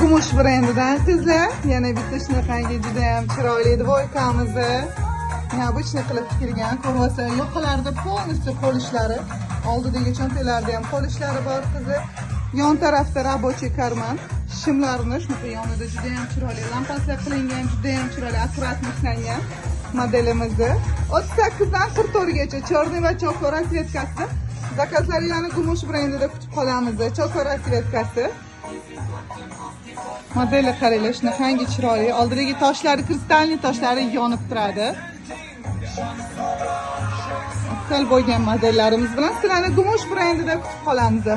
Gumush brendidan qizlar. Yana bitta shunaqangi juda ham chiroyli dvoykamizni neobычный qilib tikilgan. Ko'rmasa yoqalarida полностью qo'lishlari, oldidagi cho'ntaklarda ham qo'lishlari bor qizi. Yon tarafda рабочий karman. Shimlarni shunaqa yonida juda ham chiroyli lampalar qilingan, juda ham chiroyli akkuratni ishlangan modelimizni. 38 dan 44 gacha черный va choko rasvetkasi. Zakazlarni Gumush brendida kutib qolamiz. Choko rasvetkasi. Modeli qaranglar, shunaqangi chiroyli. Oldidagi toshlari kristalniy toshlari yonib turadi. Asal bo'lgan modellarimiz bilan sizlarni Gumush brendida kutib qolamiz.